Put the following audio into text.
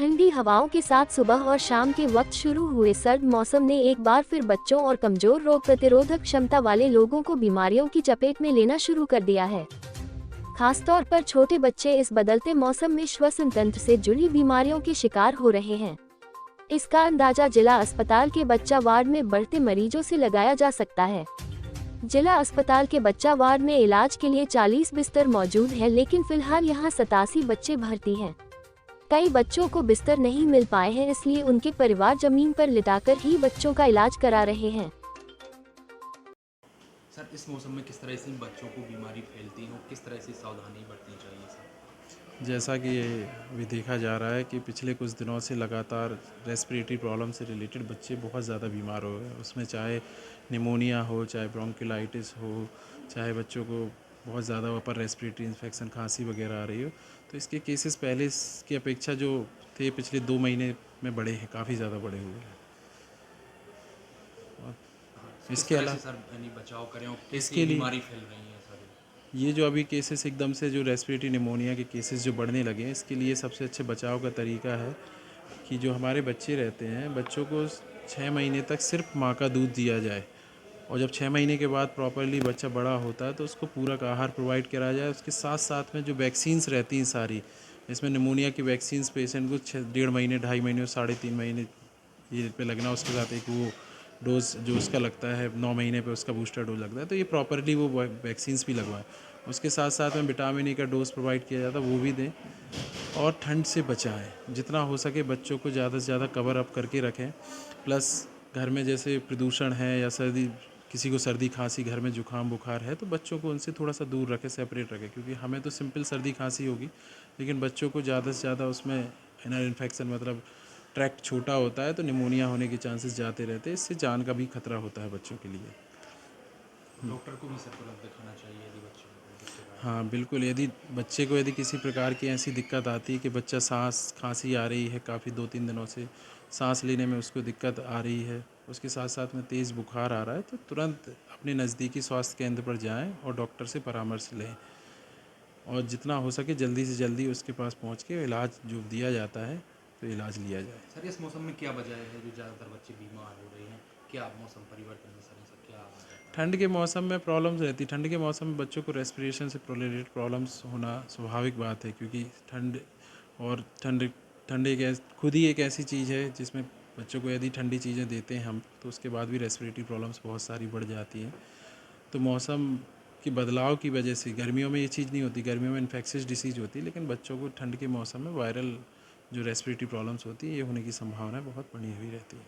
ठंडी हवाओं के साथ सुबह और शाम के वक्त शुरू हुए सर्द मौसम ने एक बार फिर बच्चों और कमजोर रोग प्रतिरोधक क्षमता वाले लोगों को बीमारियों की चपेट में लेना शुरू कर दिया है। खासतौर पर छोटे बच्चे इस बदलते मौसम में श्वसन तंत्र से जुड़ी बीमारियों के शिकार हो रहे हैं। इसका अंदाजा जिला अस्पताल के बच्चा वार्ड में बढ़ते मरीजों से लगाया जा सकता है। जिला अस्पताल के बच्चा वार्ड में इलाज के लिए 40 बिस्तर मौजूद है, लेकिन फिलहाल यहाँ 87 बच्चे भर्ती हैं। कई बच्चों को बिस्तर नहीं मिल पाए हैं, इसलिए उनके परिवार जमीन पर लिटाकर ही बच्चों का इलाज करा रहे हैं। सर, इस मौसम में किस तरह से बच्चों को बीमारी फैलती है और किस तरह से सावधानी बरतनी चाहिए सर? जैसा कि ये अभी देखा जा रहा है कि पिछले कुछ दिनों से लगातार रेस्पिरेटरी प्रॉब्लम से रिलेटेड बच्चे बहुत ज़्यादा बीमार हो गए। उसमें चाहे निमोनिया हो, चाहे ब्रोंकिलाइटिस हो, चाहे बच्चों को बहुत ज़्यादा अपर रेस्पिरेटरी इन्फेक्शन, खांसी वगैरह आ रही हो, तो इसके केसेस पहले की अपेक्षा जो थे पिछले 2 महीने में बढ़े हैं, काफ़ी ज़्यादा बढ़े हुए हैं। इसके अलावा सर यानी बचाव करें और कैसे इसके लिए बीमारी फैल रही है सर? ये जो अभी केसेस एकदम से जो रेस्पिरेटरी निमोनिया के केसेस जो बढ़ने लगे हैं, इसके लिए सबसे अच्छे बचाव का तरीका है कि जो हमारे बच्चे रहते हैं, बच्चों को 6 महीने तक सिर्फ माँ का दूध दिया जाए, और जब 6 महीने के बाद प्रॉपरली बच्चा बड़ा होता है तो उसको पूरक आहार प्रोवाइड करा जाए। उसके साथ साथ में जो वैक्सीन्स रहती हैं सारी, इसमें निमोनिया की वैक्सीन्स पेशेंट को 1.5 महीने, 2.5 महीने और 3.5 महीने ये पे लगना, उसके साथ एक वो डोज जो उसका लगता है 9 महीने पे उसका बूस्टर डोज लगता है, तो ये प्रॉपरली वो वैक्सीन्स भी लगवाएं। उसके साथ साथ में विटामिन ई का डोज प्रोवाइड किया जाता है, वो भी दें। और ठंड से बचाएं, जितना हो सके बच्चों को ज़्यादा से ज़्यादा कवर अप करके रखें। प्लस घर में जैसे प्रदूषण है या सर्दी, किसी को सर्दी खांसी, घर में जुकाम बुखार है, तो बच्चों को उनसे थोड़ा सा दूर रखें, सेपरेट रखें, क्योंकि हमें तो सिंपल सर्दी खांसी होगी, लेकिन बच्चों को ज़्यादा से ज़्यादा उसमें इनर इन्फेक्शन, मतलब ट्रैक्ट छोटा होता है तो निमोनिया होने के चांसेस जाते रहते हैं। इससे जान का भी खतरा होता है बच्चों के लिए। डॉक्टर को भी सर तुरंत दिखाना चाहिए यदि बच्चों को दिक्कत आ रही हाँ बिल्कुल, यदि बच्चे को यदि किसी प्रकार की ऐसी दिक्कत आती है कि बच्चा सांस खांसी आ रही है, काफ़ी 2-3 दिनों से सांस लेने में उसको दिक्कत आ रही है, उसके साथ साथ में तेज़ बुखार आ रहा है, तो तुरंत अपने नज़दीकी स्वास्थ्य केंद्र पर जाएं और डॉक्टर से परामर्श लें, और जितना हो सके जल्दी से जल्दी उसके पास पहुंच के इलाज जो दिया जाता है तो इलाज लिया जाए। सर, इस मौसम में क्या वजह है जो ज़्यादातर बच्चे बीमार हो रहे हैं? क्या मौसम परिवर्तन में सर क्या वजह है? ठंड के मौसम में प्रॉब्लम्स रहती, ठंड के मौसम में बच्चों को रेस्पिरेशन से रिलेटेड प्रॉब्लम्स होना स्वाभाविक बात है, क्योंकि ठंड और ठंड खुद ही एक ऐसी चीज़ है जिसमें बच्चों को यदि ठंडी चीज़ें देते हैं हम, तो उसके बाद भी रेस्पिरेटरी प्रॉब्लम्स बहुत सारी बढ़ जाती हैं। तो मौसम के बदलाव की वजह से गर्मियों में ये चीज़ नहीं होती, गर्मियों में इन्फेक्शियस डिसीज़ होती है, लेकिन बच्चों को ठंड के मौसम में वायरल जो रेस्पिरेटरी प्रॉब्लम्स होती है, ये होने की संभावना बहुत बनी हुई रहती है।